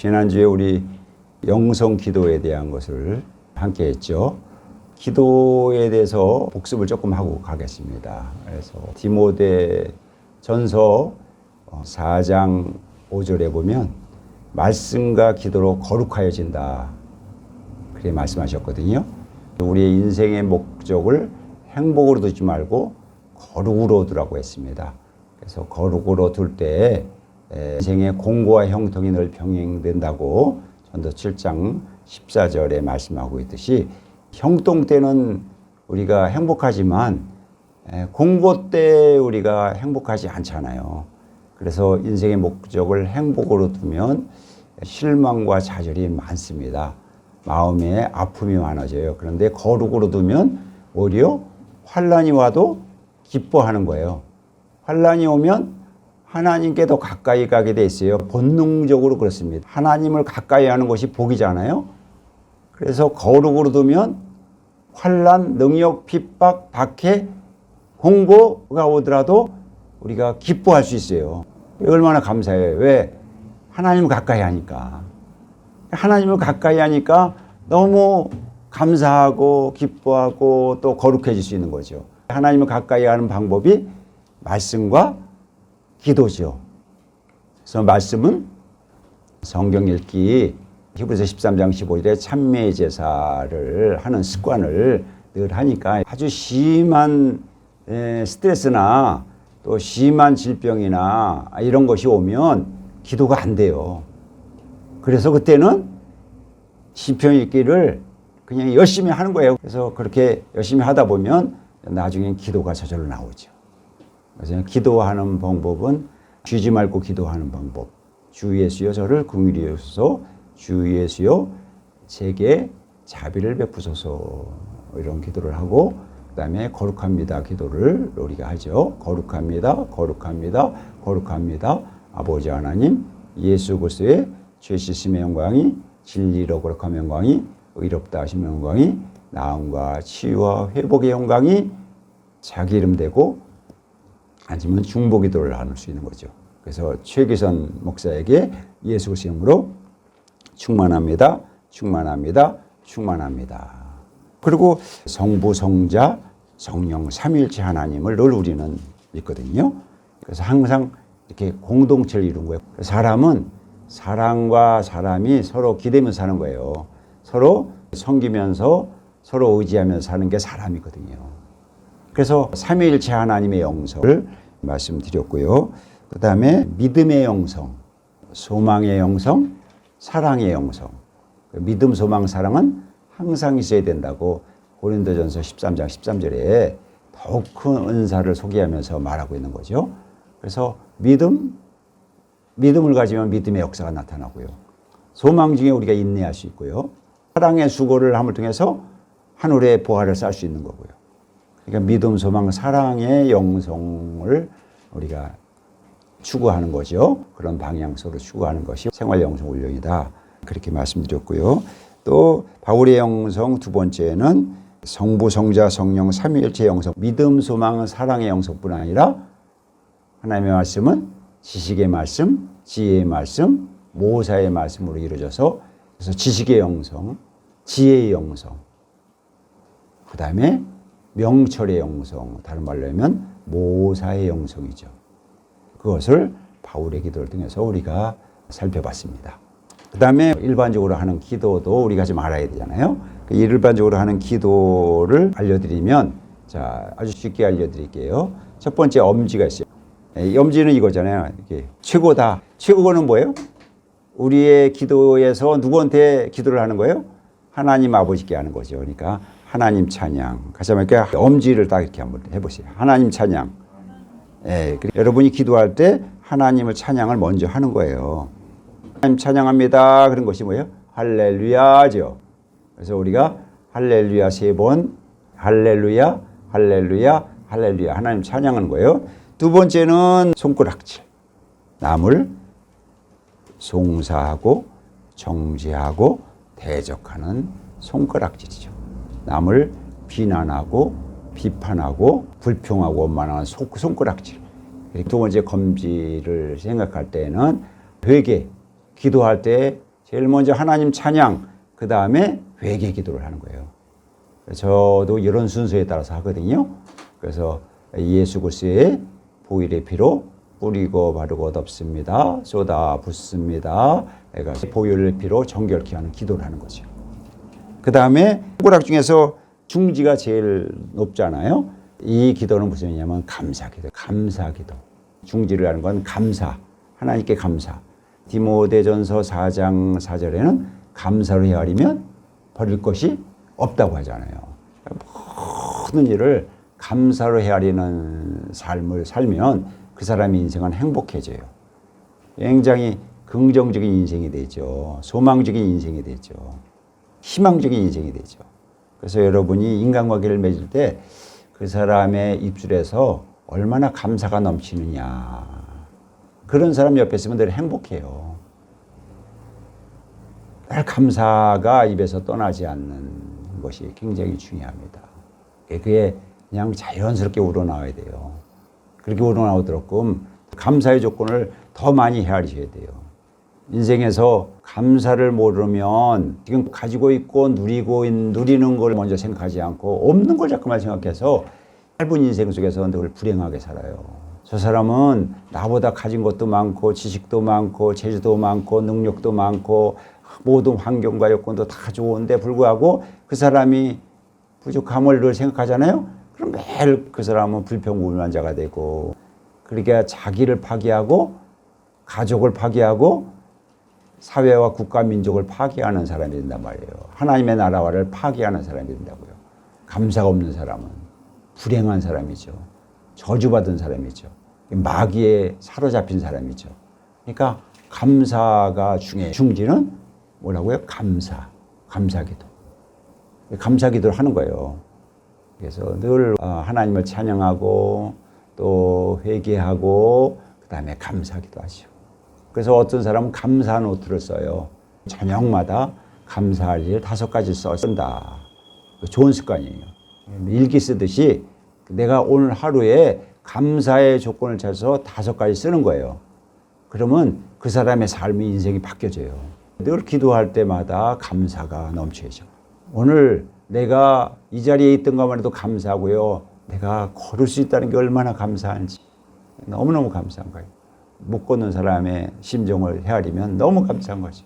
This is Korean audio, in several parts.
지난주에 우리 영성 기도에 대한 것을 함께 했죠. 기도에 대해서 복습을 조금 하고 가겠습니다. 그래서 디모데 전서 4장 5절에 보면 말씀과 기도로 거룩하여진다. 그렇게 말씀하셨거든요. 우리의 인생의 목적을 행복으로 두지 말고 거룩으로 두라고 했습니다. 그래서 거룩으로 둘 때 인생의 공고와 형통이 늘 병행된다고 전도 7장 14절에 말씀하고 있듯이 형통 때는 우리가 행복하지만 공고 때 우리가 행복하지 않잖아요. 그래서 인생의 목적을 행복으로 두면 실망과 좌절이 많습니다. 마음에 아픔이 많아져요. 그런데 거룩으로 두면 오히려 환난이 와도 기뻐하는 거예요. 환난이 오면 하나님께 더 가까이 가게 돼 있어요. 본능적으로 그렇습니다. 하나님을 가까이 하는 것이 복이잖아요. 그래서 거룩으로 두면 환난, 능욕, 핍박, 박해, 공고가 오더라도 우리가 기뻐할 수 있어요. 얼마나 감사해요. 왜? 하나님을 가까이 하니까. 하나님을 가까이 하니까 너무 감사하고 기뻐하고 또 거룩해질 수 있는 거죠. 하나님을 가까이 하는 방법이 말씀과 기도죠. 그래서 말씀은 성경 읽기 히브리서 13장 15절에 찬미의 제사를 하는 습관을 늘 하니까 아주 심한 스트레스나 또 심한 질병이나 이런 것이 오면 기도가 안 돼요. 그래서 그때는 시편 읽기를 그냥 열심히 하는 거예요. 그래서 그렇게 열심히 하다 보면 나중엔 기도가 저절로 나오죠. 그래서 기도하는 방법은 쉬지 말고 기도하는 방법. 주 예수여 저를 긍휼히 여기소서, 주 예수여 제게 자비를 베푸소서, 이런 기도를 하고 그다음에 거룩합니다 기도를 우리가 하죠. 거룩합니다, 거룩합니다, 거룩합니다. 아버지 하나님, 예수 그리스도의 죄 씻음의 영광이, 진리로 거룩함의 영광이, 의롭다 하심의 영광이, 나음과 치유와 회복의 영광이 자기 이름 되고 아니면 중보기도를 나눌 수 있는 거죠. 그래서 최기선 목사에게 예수 그리스도의 이름으로 충만합니다, 충만합니다, 충만합니다. 그리고 성부, 성자, 성령 삼위일체 하나님을 늘 우리는 믿거든요. 그래서 항상 이렇게 공동체를 이룬 거예요. 사람은 사람과 사람이 서로 기대면서 사는 거예요. 서로 섬기면서 서로 의지하면서 사는 게 사람이거든요. 그래서 삼위일체 하나님의 영성을 말씀드렸고요. 그 다음에 믿음의 영성, 소망의 영성, 사랑의 영성. 믿음, 소망, 사랑은 항상 있어야 된다고 고린도전서 13장 13절에 더욱 큰 은사를 소개하면서 말하고 있는 거죠. 그래서 믿음을 가지면 믿음의 역사가 나타나고요. 소망 중에 우리가 인내할 수 있고요. 사랑의 수고를 함을 통해서 하늘의 보화를 쌓을 수 있는 거고요. 그러니까 믿음, 소망, 사랑의 영성을 우리가 추구하는 거죠. 그런 방향성으로 추구하는 것이 생활 영성 훈련이다. 그렇게 말씀드렸고요. 또 바울의 영성 두 번째는 성부, 성자, 성령 삼위일체 영성, 믿음, 소망, 사랑의 영성뿐 아니라 하나님의 말씀은 지식의 말씀, 지혜의 말씀, 모사의 말씀으로 이루어져서 그래서 지식의 영성, 지혜의 영성, 그 다음에 명철의 영성, 다른 말로 하면 모사의 영성이죠. 그것을 바울의 기도를 통해서 우리가 살펴봤습니다. 그 다음에 일반적으로 하는 기도도 우리가 좀 알아야 되잖아요. 일반적으로 하는 기도를 알려드리면, 자, 아주 쉽게 알려드릴게요. 첫 번째 엄지가 있어요. 엄지는 이거잖아요. 이게 최고다. 최고는 뭐예요? 우리의 기도에서 누구한테 기도를 하는 거예요? 하나님 아버지께 하는 거죠. 그러니까 하나님 찬양. 같이 한번 이렇게 엄지를 딱 이렇게 한번 해보세요. 하나님 찬양. 예, 여러분이 기도할 때 하나님을 찬양을 먼저 하는 거예요. 하나님 찬양합니다. 그런 것이 뭐예요? 할렐루야죠. 그래서 우리가 할렐루야 3번, 할렐루야, 할렐루야, 할렐루야. 하나님 찬양하는 거예요. 두 번째는 손가락질. 남을 송사하고 정죄하고 대적하는 손가락질이죠. 남을 비난하고 비판하고 불평하고 원만한 손가락질. 두 번째 검지를 생각할 때는 회개, 기도할 때 제일 먼저 하나님 찬양, 그 다음에 회개 기도를 하는 거예요. 저도 이런 순서에 따라서 하거든요. 그래서 예수 그리스도의 보혈의 피로 뿌리고 바르고 덮습니다. 쏟아 붓습니다. 그러니까 보혈의 피로 정결케 하는 기도를 하는 거죠. 그 다음에 손가락 중에서 중지가 제일 높잖아요. 이 기도는 무슨 의미냐면 감사기도. 감사기도. 중지를 하는 건 감사. 하나님께 감사. 디모데전서 4장 4절에는 감사로 헤아리면 버릴 것이 없다고 하잖아요. 모든 일을 감사로 헤아리는 삶을 살면 그 사람의 인생은 행복해져요. 굉장히 긍정적인 인생이 되죠. 소망적인 인생이 되죠. 희망적인 인생이 되죠. 그래서 여러분이 인간관계를 맺을 때 그 사람의 입술에서 얼마나 감사가 넘치느냐. 그런 사람 옆에 있으면 늘 행복해요. 늘 감사가 입에서 떠나지 않는 것이 굉장히 중요합니다. 그게 그냥 자연스럽게 우러나와야 돼요. 그렇게 우러나오도록끔 감사의 조건을 더 많이 헤아리셔야 돼요. 인생에서 감사를 모르면 지금 가지고 있고 누리는 걸 먼저 생각하지 않고 없는 걸 자꾸만 생각해서 짧은 인생 속에서 늘 불행하게 살아요. 저 사람은 나보다 가진 것도 많고 지식도 많고 재주도 많고 능력도 많고 모든 환경과 여건도 다 좋은데 불구하고 그 사람이 부족함을 늘 생각하잖아요. 그럼 매일 그 사람은 불평불만자가 되고 그러니까 자기를 파괴하고 가족을 파괴하고 사회와 국가 민족을 파괴하는 사람이 된단 말이에요. 하나님의 나라와를 파괴하는 사람이 된다고요. 감사가 없는 사람은 불행한 사람이죠. 저주받은 사람이죠. 마귀에 사로잡힌 사람이죠. 그러니까 감사가 중요해요. 중지는 뭐라고요? 감사기도. 감사기도를 하는 거예요. 그래서 늘 하나님을 찬양하고 또 회개하고 그 다음에 감사기도 하죠. 그래서 어떤 사람은 감사 노트를 써요. 저녁마다 감사할 일 5가지 쓴다. 좋은 습관이에요. 일기 쓰듯이 내가 오늘 하루에 감사의 조건을 찾아서 5가지 쓰는 거예요. 그러면 그 사람의 삶의 인생이 바뀌어져요. 늘 기도할 때마다 감사가 넘쳐야죠. 오늘 내가 이 자리에 있던 것만 해도 감사하고요. 내가 걸을 수 있다는 게 얼마나 감사한지 너무너무 감사한 거예요. 못 걷는 사람의 심정을 헤아리면 너무 감사한 거죠.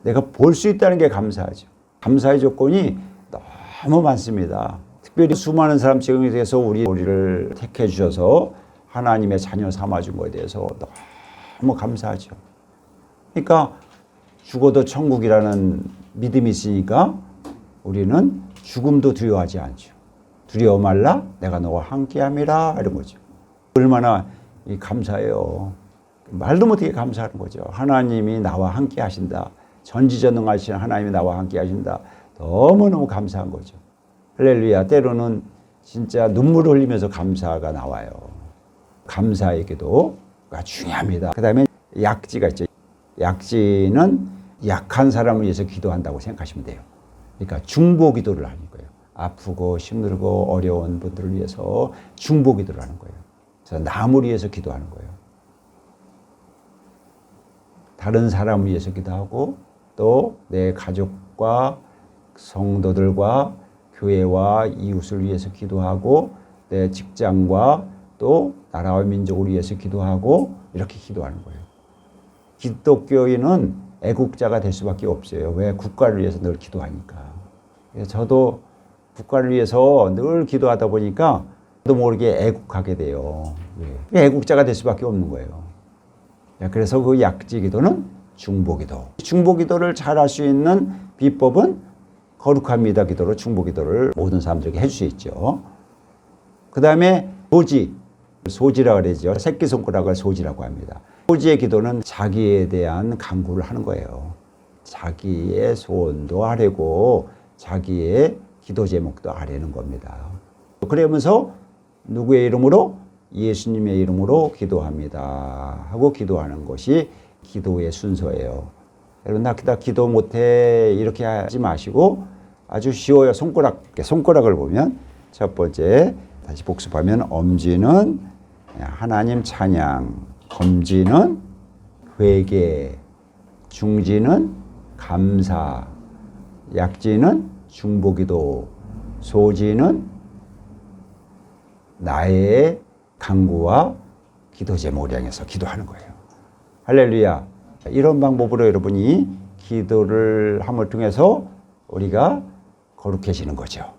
내가 볼 수 있다는 게 감사하죠. 감사의 조건이 너무 많습니다. 특별히 수많은 사람 중에서 우리를 택해 주셔서 하나님의 자녀 삼아준 것에 대해서 너무 감사하죠. 그러니까 죽어도 천국이라는 믿음이 있으니까 우리는 죽음도 두려워하지 않죠. 두려워 말라 내가 너와 함께함이라 이런 거죠. 얼마나 감사해요. 말도 못하게 감사하는 거죠. 하나님이 나와 함께 하신다. 전지전능하신 하나님이 나와 함께 하신다. 너무너무 감사한 거죠. 할렐루야. 때로는 진짜 눈물을 흘리면서 감사가 나와요. 감사의 기도가 중요합니다. 그 다음에 약지가 있죠. 약지는 약한 사람을 위해서 기도한다고 생각하시면 돼요. 그러니까 중보 기도를 하는 거예요. 아프고 힘들고 어려운 분들을 위해서 중보 기도를 하는 거예요. 그래서 남을 위해서 기도하는 거예요. 다른 사람을 위해서 기도하고 또 내 가족과 성도들과 교회와 이웃을 위해서 기도하고 내 직장과 또 나라와 민족을 위해서 기도하고 이렇게 기도하는 거예요. 기독교인은 애국자가 될 수밖에 없어요. 왜? 국가를 위해서 늘 기도하니까. 그래서 저도 국가를 위해서 늘 기도하다 보니까 저도 모르게 애국하게 돼요. 애국자가 될 수밖에 없는 거예요. 그래서 그 약지 기도는 중보기도. 중보기도를 잘 할 수 있는 비법은 거룩합니다 기도로 중보기도를 모든 사람들에게 해줄 수 있죠. 그 다음에 소지라고 그러죠. 새끼손가락을 소지라고 합니다. 소지의 기도는 자기에 대한 간구를 하는 거예요. 자기의 소원도 아뢰고 자기의 기도 제목도 아뢰는 겁니다. 그러면서 누구의 이름으로? 예수님의 이름으로 기도합니다 하고 기도하는 것이 기도의 순서예요. 여러분 나 기도 못해 이렇게 하지 마시고 아주 쉬워요. 손가락을 보면 첫 번째 다시 복습하면 엄지는 하나님 찬양, 검지는 회개, 중지는 감사, 약지는 중보기도, 소지는 나의 간구와 기도 제목을 향해서 기도하는 거예요. 할렐루야. 이런 방법으로 여러분이 기도를 함을 통해서 우리가 거룩해지는 거죠.